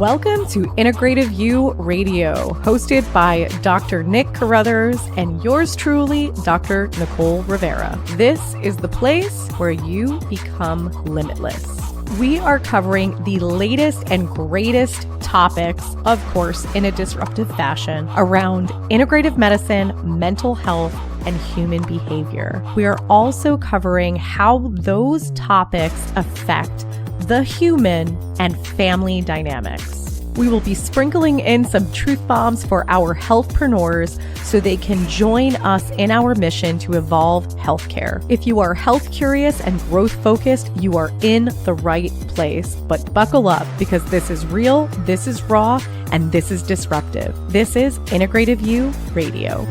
Welcome to Integrative You Radio, hosted by Dr. Nick Carruthers and yours truly, Dr. Nicole Rivera. This is the place where you become limitless. We are covering the latest and greatest topics, of course, in a disruptive fashion around integrative medicine, mental health, and human behavior. We are also covering how those topics affect the human and family dynamics. We will be sprinkling in some truth bombs for our healthpreneurs so they can join us in our mission to evolve healthcare. If you are health curious and growth focused, you are in the right place. But buckle up, because this is real, this is raw, and this is disruptive. This is Integrative You Radio.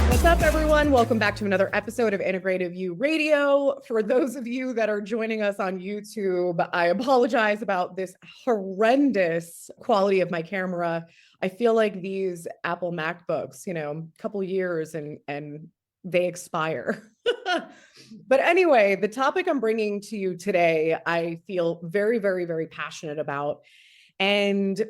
What's up, everyone? Welcome back to another episode of Integrative You Radio. For those of you that are joining us on YouTube, I apologize about this horrendous quality of my camera. I feel like these Apple MacBooks, a couple years and they expire. But anyway, the topic I'm bringing to you today, I feel very, very, very passionate about. And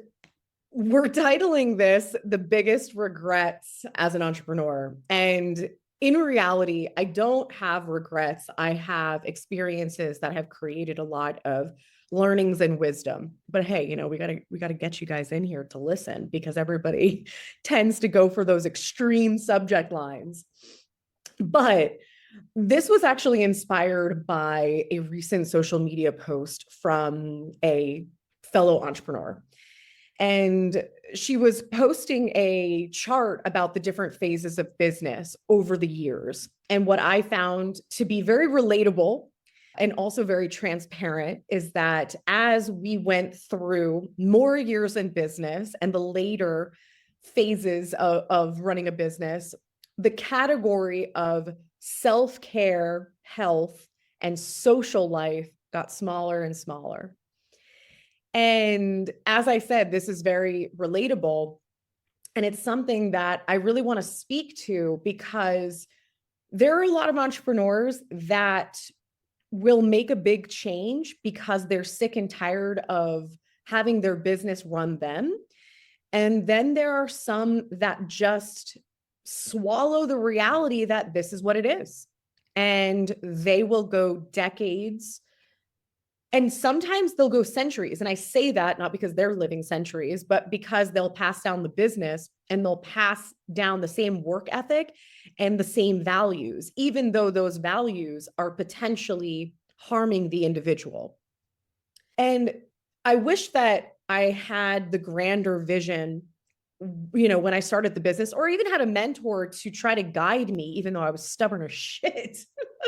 we're titling this The Biggest Regrets as an Entrepreneur. And in reality, I don't have regrets. I have experiences that have created a lot of learnings and wisdom. But hey, we gotta get you guys in here to listen, because everybody tends to go for those extreme subject lines. But this was actually inspired by a recent social media post from a fellow entrepreneur. And she was posting a chart about the different phases of business over the years. And what I found to be very relatable and also very transparent is that as we went through more years in business and the later phases of running a business, the category of self-care, health, and social life got smaller and smaller. And as I said, this is very relatable. And it's something that I really want to speak to, because there are a lot of entrepreneurs that will make a big change because they're sick and tired of having their business run them. And then there are some that just swallow the reality that this is what it is. And they will go decades. And sometimes they'll go centuries. And I say that not because they're living centuries, but because they'll pass down the business and they'll pass down the same work ethic and the same values, even though those values are potentially harming the individual. And I wish that I had the grander vision, when I started the business, or even had a mentor to try to guide me, even though I was stubborn as shit.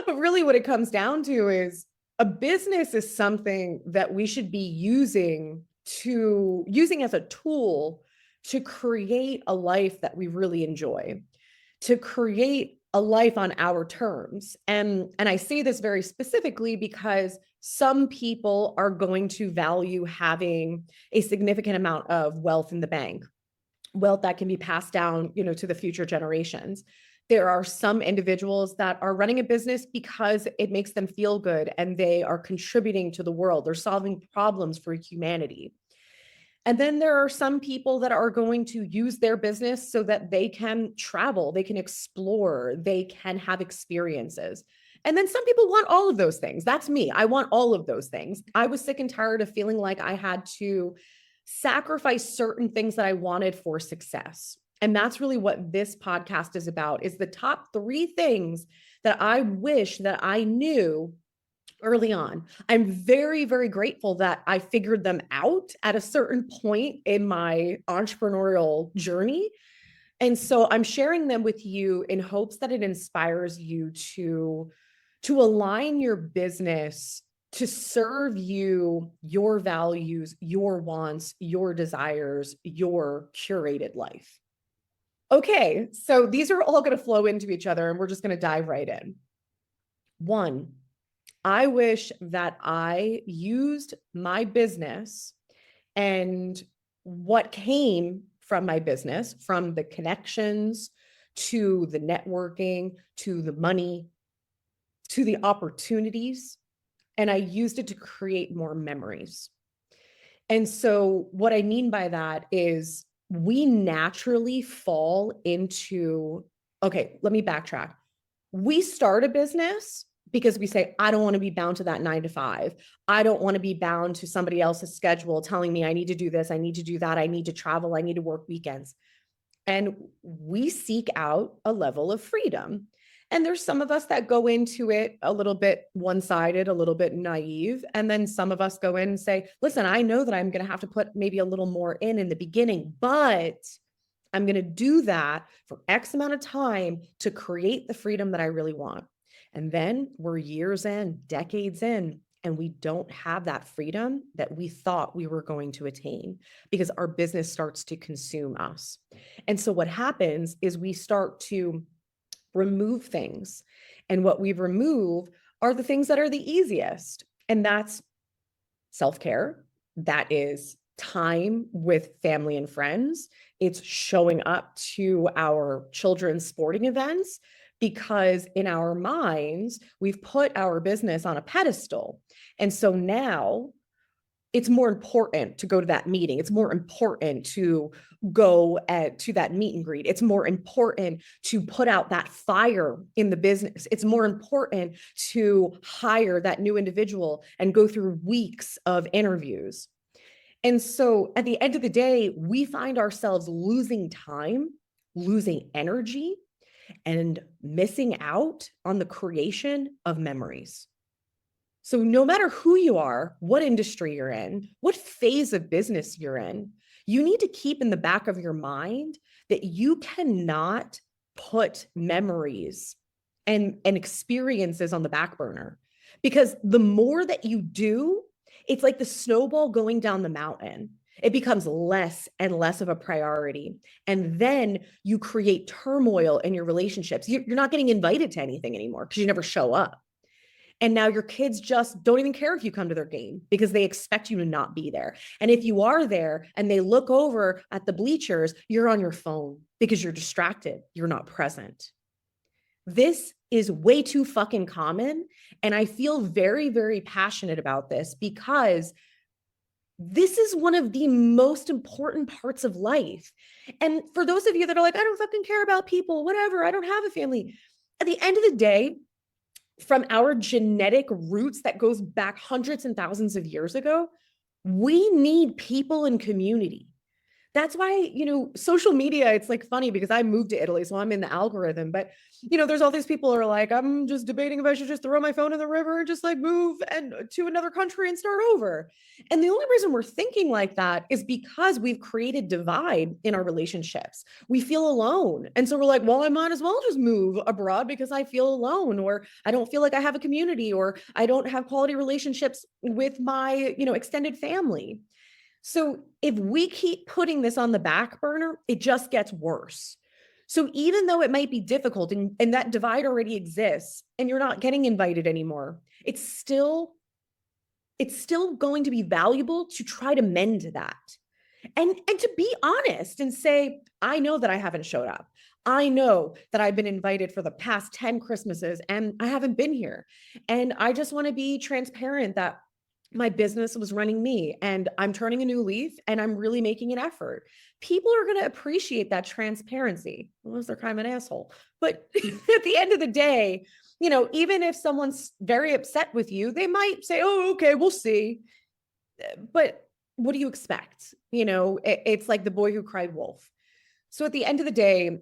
But really what it comes down to is, a business is something that we should be using as a tool to create a life that we really enjoy, to create a life on our terms. And I say this very specifically because some people are going to value having a significant amount of wealth in the bank, wealth that can be passed down, to the future generations. There are some individuals that are running a business because it makes them feel good and they are contributing to the world. They're solving problems for humanity. And then there are some people that are going to use their business so that they can travel, they can explore, they can have experiences. And then some people want all of those things. That's me. I want all of those things. I was sick and tired of feeling like I had to sacrifice certain things that I wanted for success. And that's really what this podcast is about, is the top 3 things that I wish that I knew early on. I'm very, very grateful that I figured them out at a certain point in my entrepreneurial journey. And so I'm sharing them with you in hopes that it inspires you to align your business to serve you, your values, your wants, your desires, your curated life. Okay, so these are all going to flow into each other, and we're just going to dive right in. 1, I wish that I used my business and what came from my business, from the connections to the networking, to the money, to the opportunities, and I used it to create more memories. And so what I mean by that is we naturally fall into, okay, let me backtrack. We start a business because we say, I don't want to be bound to that 9 to 5. I don't want to be bound to somebody else's schedule telling me I need to do this, I need to do that, I need to travel, I need to work weekends. And we seek out a level of freedom. And there's some of us that go into it a little bit one-sided, a little bit naive. And then some of us go in and say, listen, I know that I'm going to have to put maybe a little more in the beginning, but I'm going to do that for X amount of time to create the freedom that I really want. And then we're years in, decades in, and we don't have that freedom that we thought we were going to attain because our business starts to consume us. And so what happens is we start to remove things. And what we remove are the things that are the easiest. And that's self-care. That is time with family and friends. It's showing up to our children's sporting events, because in our minds, we've put our business on a pedestal. And so now it's more important to go to that meeting. It's more important to go to that meet and greet. It's more important to put out that fire in the business. It's more important to hire that new individual and go through weeks of interviews. And so at the end of the day, we find ourselves losing time, losing energy, and missing out on the creation of memories. So no matter who you are, what industry you're in, what phase of business you're in, you need to keep in the back of your mind that you cannot put memories and experiences on the back burner, because the more that you do, it's like the snowball going down the mountain. It becomes less and less of a priority. And then you create turmoil in your relationships. You're not getting invited to anything anymore because you never show up. And now your kids just don't even care if you come to their game because they expect you to not be there. And if you are there and they look over at the bleachers, you're on your phone because you're distracted. You're not present. This is way too fucking common. And I feel very, very passionate about this because this is one of the most important parts of life. And for those of you that are like, I don't fucking care about people, whatever, I don't have a family. At the end of the day, from our genetic roots that goes back hundreds and thousands of years ago, we need people and community. That's why, social media, it's like funny because I moved to Italy, so I'm in the algorithm, but there's all these people who are like, I'm just debating if I should just throw my phone in the river and just like move and to another country and start over. And the only reason we're thinking like that is because we've created divide in our relationships. We feel alone. And so we're like, well, I might as well just move abroad because I feel alone, or I don't feel like I have a community, or I don't have quality relationships with my, extended family. So if we keep putting this on the back burner, it just gets worse. So even though it might be difficult and that divide already exists and you're not getting invited anymore, it's still going to be valuable to try to mend that. And to be honest and say, I know that I haven't showed up. I know that I've been invited for the past 10 Christmases and I haven't been here. And I just want to be transparent that my business was running me and I'm turning a new leaf and I'm really making an effort. People are going to appreciate that transparency, unless they're kind of an asshole. But at the end of the day, even if someone's very upset with you, they might say, oh, okay, we'll see. But what do you expect? It's like the boy who cried wolf. So at the end of the day,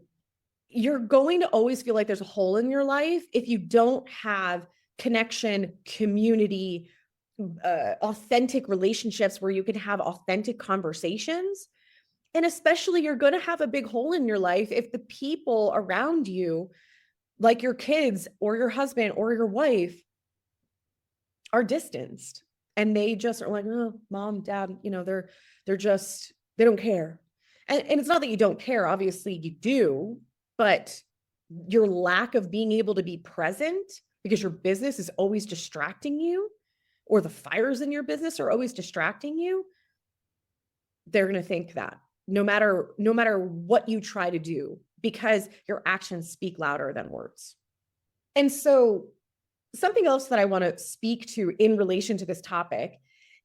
you're going to always feel like there's a hole in your life if you don't have connection, community, authentic relationships where you can have authentic conversations. And especially you're going to have a big hole in your life if the people around you, like your kids or your husband or your wife, are distanced and they just are like, oh, mom, dad, they don't care. And it's not that you don't care. Obviously you do, but your lack of being able to be present because your business is always distracting you, or the fires in your business are always distracting you, they're going to think that no matter what you try to do, because your actions speak louder than words. And so something else that I want to speak to in relation to this topic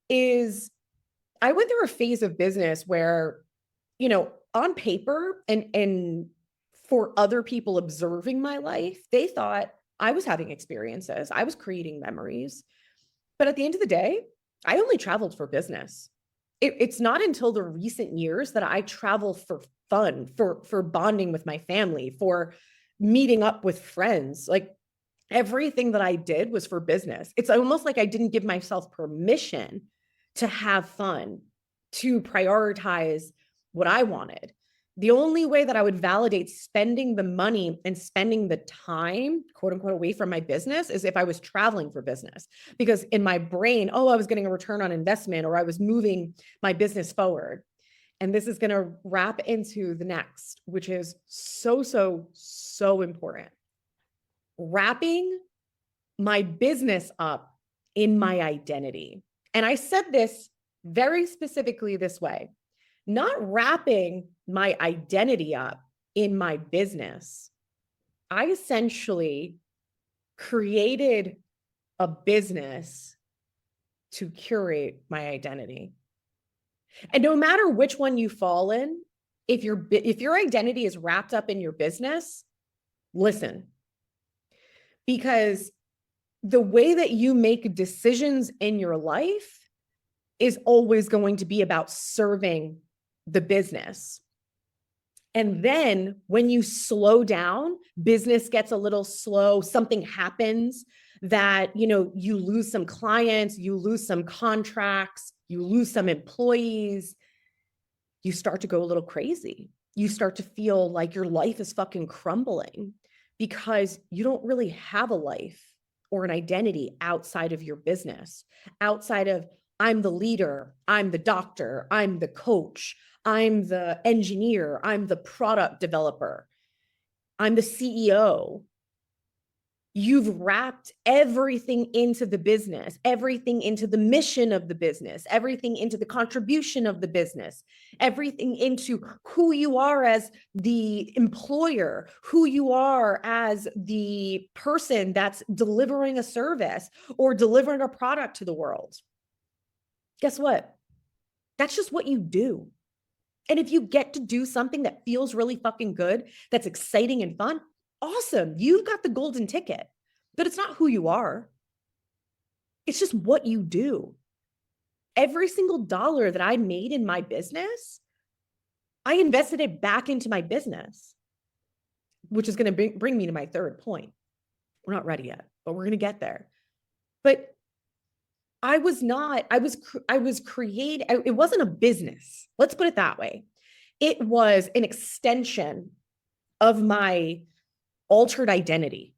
is I went through a phase of business where, on paper and for other people observing my life, they thought I was having experiences, I was creating memories. But at the end of the day, I only traveled for business. It's not until the recent years that I travel for fun, for bonding with my family, for meeting up with friends. Like everything that I did was for business. It's almost like I didn't give myself permission to have fun, to prioritize what I wanted. The only way that I would validate spending the money and spending the time, quote unquote, away from my business is if I was traveling for business. Because in my brain, oh, I was getting a return on investment or I was moving my business forward. And this is going to wrap into the next, which is so, so, so important. Wrapping my business up in my identity. And I said this very specifically this way, not wrapping my identity up in my business. I essentially created a business to curate my identity. And no matter which one you fall in, if your identity is wrapped up in your business, listen, because the way that you make decisions in your life is always going to be about serving the business. And then when you slow down, business gets a little slow, something happens that, you lose some clients, you lose some contracts, you lose some employees, you start to go a little crazy. You start to feel like your life is fucking crumbling because you don't really have a life or an identity outside of your business, outside of I'm the leader, I'm the doctor, I'm the coach, I'm the engineer, I'm the product developer, I'm the CEO. You've wrapped everything into the business, everything into the mission of the business, everything into the contribution of the business, everything into who you are as the employer, who you are as the person that's delivering a service or delivering a product to the world. Guess what? That's just what you do. And if you get to do something that feels really fucking good, that's exciting and fun, awesome. You've got the golden ticket, but it's not who you are. It's just what you do. Every single dollar that I made in my business, I invested it back into my business, which is going to bring me to my third point. We're not ready yet, but we're going to get there. But it wasn't a business. Let's put it that way. It was an extension of my altered identity,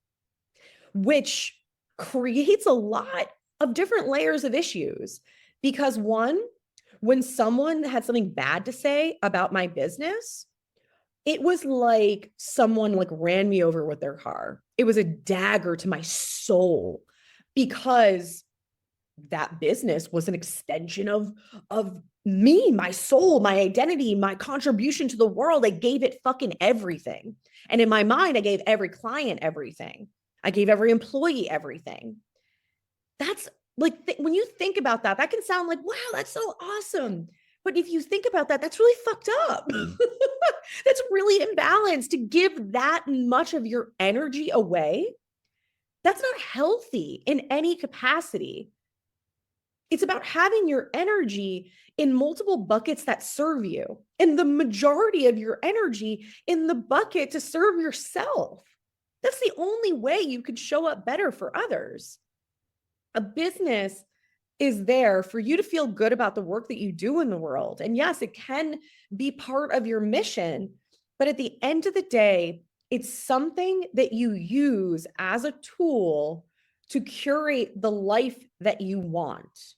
which creates a lot of different layers of issues. Because one, when someone had something bad to say about my business, it was like someone like ran me over with their car. It was a dagger to my soul because that business was an extension of me, my soul, my identity, my contribution to the world. I gave it fucking everything. And in my mind, I gave every client everything. I gave every employee everything. That's like, when you think about that, that can sound like, wow, that's so awesome. But if you think about that, that's really fucked up. That's really imbalanced to give that much of your energy away. That's not healthy in any capacity. It's about having your energy in multiple buckets that serve you, and the majority of your energy in the bucket to serve yourself. That's the only way you can show up better for others. A business is there for you to feel good about the work that you do in the world. And yes, it can be part of your mission, but at the end of the day, it's something that you use as a tool to curate the life that you want.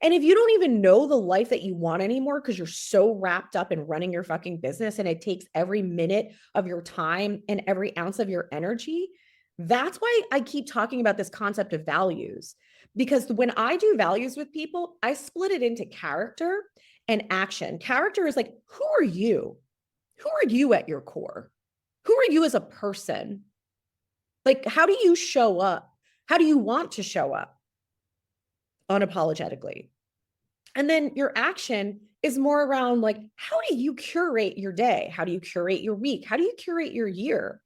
And if you don't even know the life that you want anymore because you're so wrapped up in running your fucking business and it takes every minute of your time and every ounce of your energy, that's why I keep talking about this concept of values. Because when I do values with people, I split it into character and action. Character is like, who are you? Who are you at your core? Who are you as a person? Like, how do you show up How do you want to show up unapologetically? And then your action is more around like, how do you curate your day? How do you curate your week? How do you curate your year?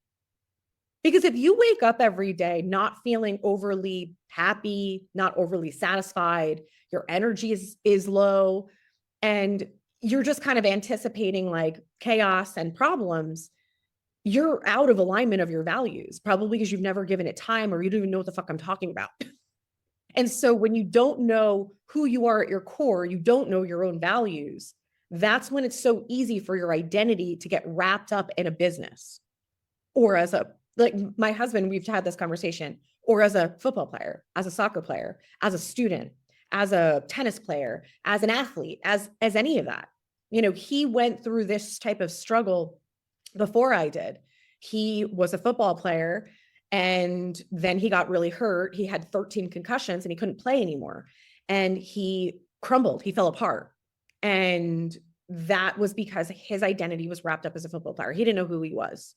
Because if you wake up every day not feeling overly happy, not overly satisfied, your energy is low, and you're just kind of anticipating like chaos and problems, you're out of alignment of your values, probably because you've never given it time or you don't even know what the fuck I'm talking about. And so when you don't know who you are at your core, you don't know your own values, that's when it's so easy for your identity to get wrapped up in a business or as a, like my husband, we've had this conversation, or as a football player, as a soccer player, as a student, as a tennis player, as an athlete, as any of that. You know, he went through this type of struggle before I did. He was a football player and then he got really hurt. He had 13 concussions and he couldn't play anymore. And he crumbled, he fell apart. And that was because his identity was wrapped up as a football player. He didn't know who he was.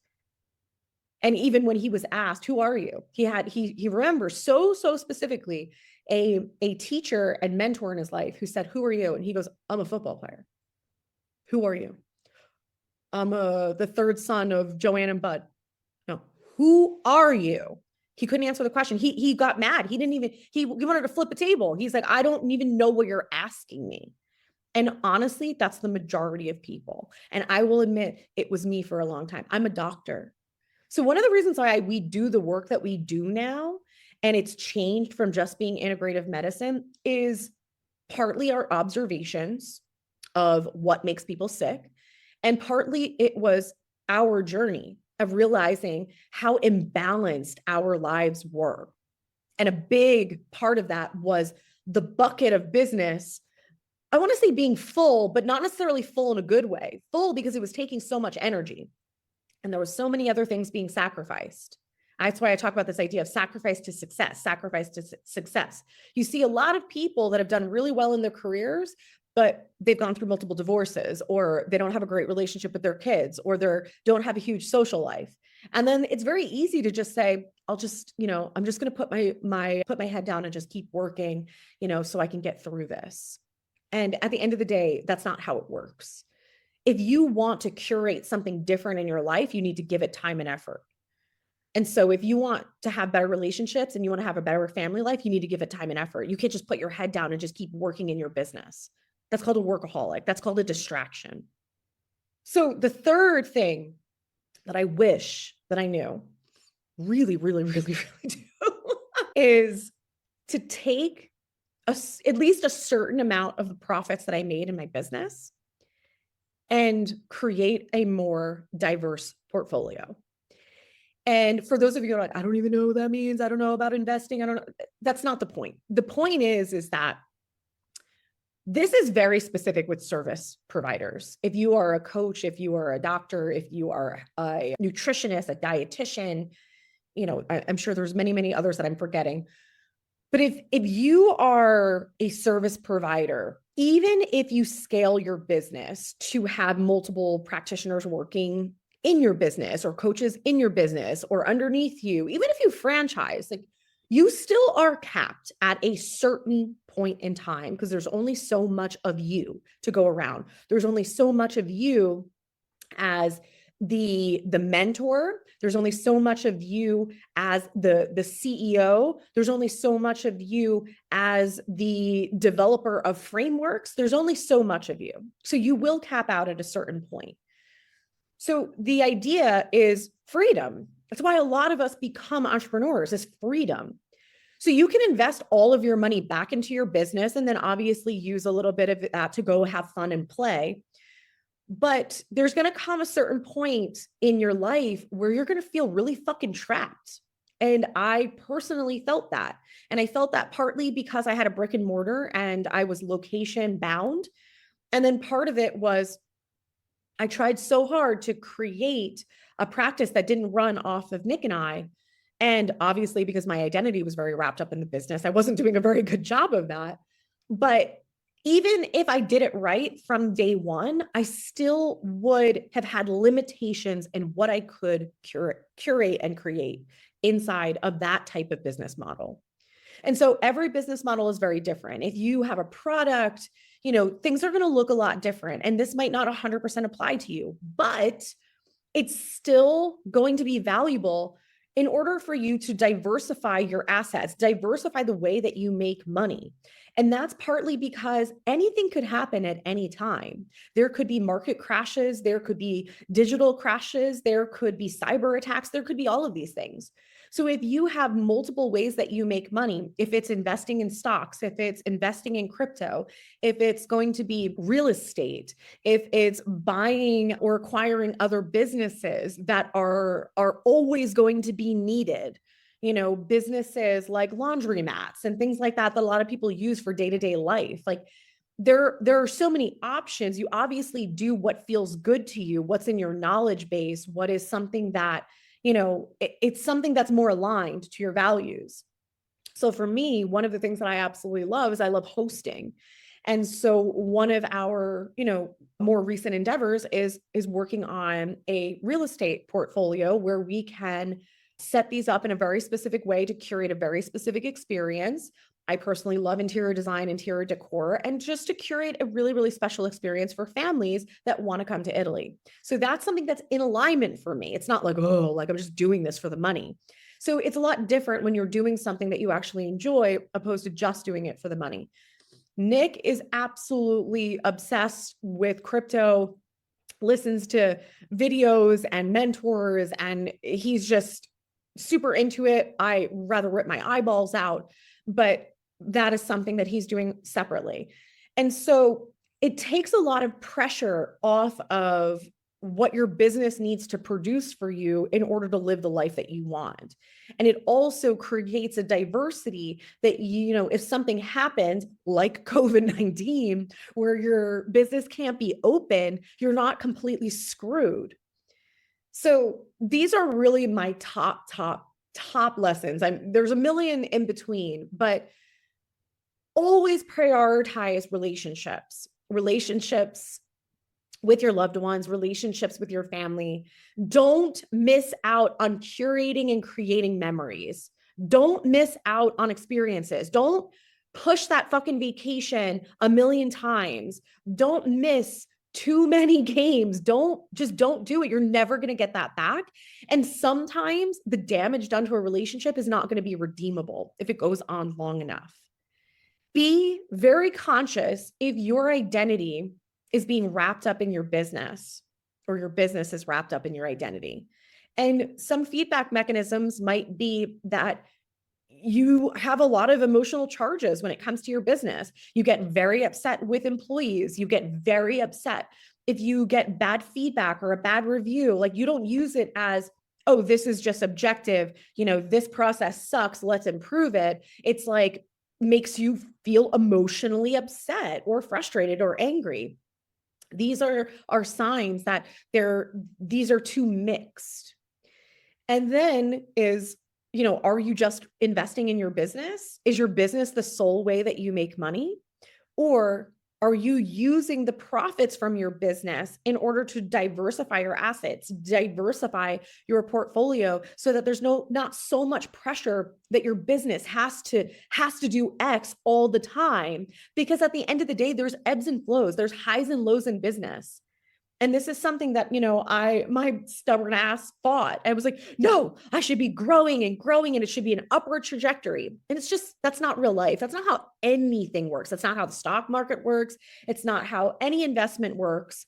And even when he was asked, who are you? He remembers so specifically a teacher and mentor in his life who said, who are you? And he goes, I'm a football player. Who are you? I'm the third son of Joanne and Bud. No, who are you? He couldn't answer the question. He got mad. He didn't even, he wanted to flip a table. He's like, I don't even know what you're asking me. And honestly, that's the majority of people. And I will admit it was me for a long time. I'm a doctor. So one of the reasons why we do the work that we do now, and it's changed from just being integrative medicine, is partly our observations of what makes people sick. And partly it was our journey of realizing how imbalanced our lives were. And a big part of that was the bucket of business. I want to say being full, but not necessarily full in a good way. Full because it was taking so much energy. And there were so many other things being sacrificed. That's why I talk about this idea of sacrifice to success, sacrifice to success. You see a lot of people that have done really well in their careers, but they've gone through multiple divorces, or they don't have a great relationship with their kids, or they don't have a huge social life. And then it's very easy to just say, I'll just, I'm just going to put my head down and just keep working, so I can get through this. And at the end of the day, that's not how it works. If you want to curate something different in your life, you need to give it time and effort. And so if you want to have better relationships and you want to have a better family life, you need to give it time and effort. You can't just put your head down and just keep working in your business. That's called a workaholic. That's called a distraction. So the third thing that I wish that I knew, really, really, really, really do, is to take at least a certain amount of the profits that I made in my business and create a more diverse portfolio. And for those of you who are like, I don't even know what that means. I don't know about investing. I don't know. That's not the point. The point is that this is very specific with service providers. If you are a coach, if you are a doctor, if you are a nutritionist, a dietitian, I'm sure there's many, many others that I'm forgetting. But if you are a service provider, even if you scale your business to have multiple practitioners working in your business or coaches in your business or underneath you, even if you franchise, like you still are capped at a certain point in time because there's only so much of you to go around. There's only so much of you as the mentor. There's only so much of you as the CEO. There's only so much of you as the developer of frameworks. There's only so much of you. So you will cap out at a certain point. So the idea is freedom. That's why a lot of us become entrepreneurs, is freedom. So you can invest all of your money back into your business and then obviously use a little bit of that to go have fun and play. But there's going to come a certain point in your life where you're going to feel really fucking trapped. And I personally felt that. And I felt that partly because I had a brick and mortar and I was location bound. And then part of it was I tried so hard to create a practice that didn't run off of Nick and I. And obviously, because my identity was very wrapped up in the business, I wasn't doing a very good job of that. But even if I did it right from day one, I still would have had limitations in what I could curate and create inside of that type of business model. And so every business model is very different. If you have a product, things are going to look a lot different. And this might not 100% apply to you, but it's still going to be valuable in order for you to diversify your assets, diversify the way that you make money. And that's partly because anything could happen at any time. There could be market crashes, there could be digital crashes, there could be cyber attacks, there could be all of these things. So if you have multiple ways that you make money, if it's investing in stocks, if it's investing in crypto, if it's going to be real estate, if it's buying or acquiring other businesses that are always going to be needed, businesses like laundromats and things like that a lot of people use for day-to-day life. Like there are so many options. You obviously do what feels good to you, what's in your knowledge base, what is something that, it's something that's more aligned to your values. So for me, one of the things that I absolutely love is I love hosting. And so one of our, more recent endeavors is working on a real estate portfolio where we can set these up in a very specific way to curate a very specific experience. I personally love interior design, interior decor, and just to curate a really, really special experience for families that want to come to Italy. So that's something that's in alignment for me. It's not like, oh, like I'm just doing this for the money. So it's a lot different when you're doing something that you actually enjoy opposed to just doing it for the money. Nick is absolutely obsessed with crypto, listens to videos and mentors, and he's just super into it. I rather rip my eyeballs out, but that is something that he's doing separately. And so it takes a lot of pressure off of what your business needs to produce for you in order to live the life that you want. And it also creates a diversity that, if something happens like COVID-19, where your business can't be open, you're not completely screwed. So these are really my top lessons. There's a million in between, but always prioritize relationships with your loved ones, relationships with your family. Don't miss out on curating and creating memories. Don't miss out on experiences. Don't push that fucking vacation a million times. Don't miss too many games. Don't do it. You're never going to get that back. And sometimes the damage done to a relationship is not going to be redeemable if it goes on long enough. Be very conscious if your identity is being wrapped up in your business or your business is wrapped up in your identity. And some feedback mechanisms might be that you have a lot of emotional charges when it comes to your business. You get very upset with employees. You get very upset if you get bad feedback or a bad review. Like you don't use it as, oh, this is just objective. This process sucks. Let's improve it. It's like makes you feel emotionally upset or frustrated or angry. These are signs that these are too mixed. And then are you just investing in your business? Is your business the sole way that you make money? Or are you using the profits from your business in order to diversify your assets, diversify your portfolio so that there's not so much pressure that your business has to do X all the time? Because at the end of the day, there's ebbs and flows, there's highs and lows in business. And this is something that, my stubborn ass thought. I was like, no, I should be growing and it should be an upward trajectory. And that's not real life. That's not how anything works. That's not how the stock market works. It's not how any investment works.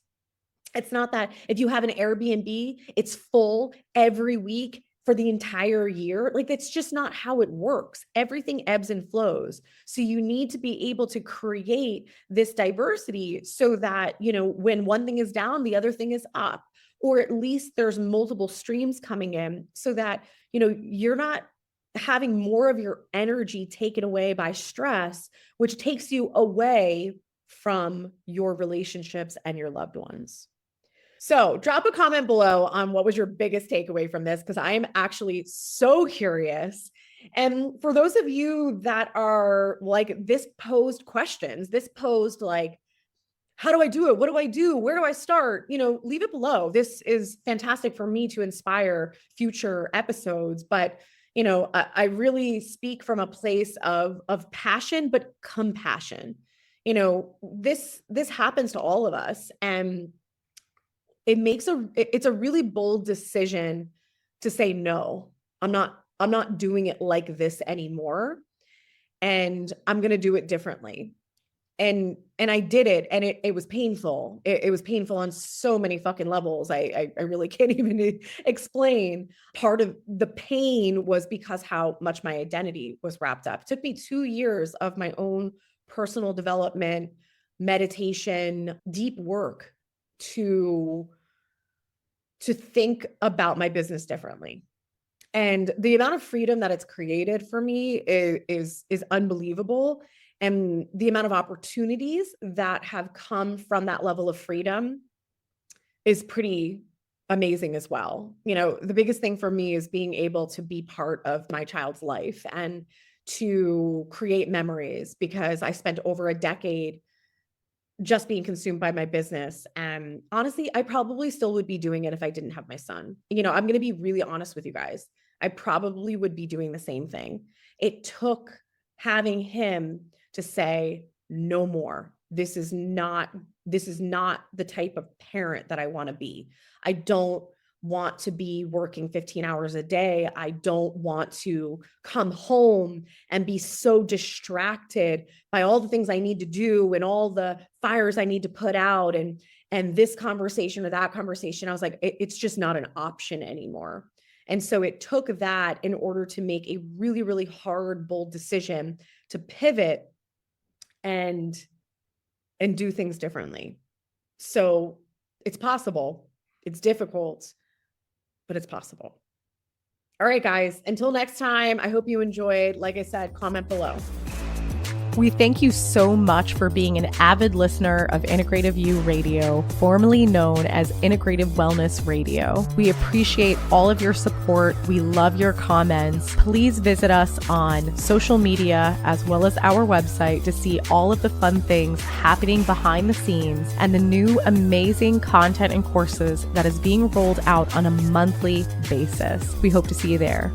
It's not that if you have an Airbnb, it's full every week for the entire year. Like that's just not how it works. Everything ebbs and flows. So you need to be able to create this diversity so that, when one thing is down, the other thing is up, or at least there's multiple streams coming in so that, you're not having more of your energy taken away by stress, which takes you away from your relationships and your loved ones. So drop a comment below on what was your biggest takeaway from this, because I am actually so curious. And for those of you that are like, this posed questions, like, how do I do it? What do I do? Where do I start? Leave it below. This is fantastic for me to inspire future episodes. But, I really speak from a place of passion, but compassion. This happens to all of us, and it's a really bold decision to say, no, I'm not doing it like this anymore. And I'm going to do it differently. And I did it, and it was painful. It was painful on so many fucking levels. I really can't even explain. Part of the pain was because how much my identity was wrapped up. It took me 2 years of my own personal development, meditation, deep work to think about my business differently. And the amount of freedom that it's created for me is unbelievable. And the amount of opportunities that have come from that level of freedom is pretty amazing as well. The biggest thing for me is being able to be part of my child's life and to create memories, because I spent over a decade just being consumed by my business. And honestly, I probably still would be doing it if I didn't have my son. I'm going to be really honest with you guys. I probably would be doing the same thing. It took having him to say, no more. This is not the type of parent that I want to be. I don't want to be working 15 hours a day. I don't want to come home and be so distracted by all the things I need to do and all the fires I need to put out and this conversation or that conversation. I was like, it's just not an option anymore. And so it took that in order to make a really, really hard, bold decision to pivot and do things differently. So it's possible. It's difficult, but it's possible. All right, guys, until next time, I hope you enjoyed. Like I said, comment below. We thank you so much for being an avid listener of Integrative You Radio, formerly known as Integrative Wellness Radio. We appreciate all of your support. We love your comments. Please visit us on social media as well as our website to see all of the fun things happening behind the scenes and the new amazing content and courses that is being rolled out on a monthly basis. We hope to see you there.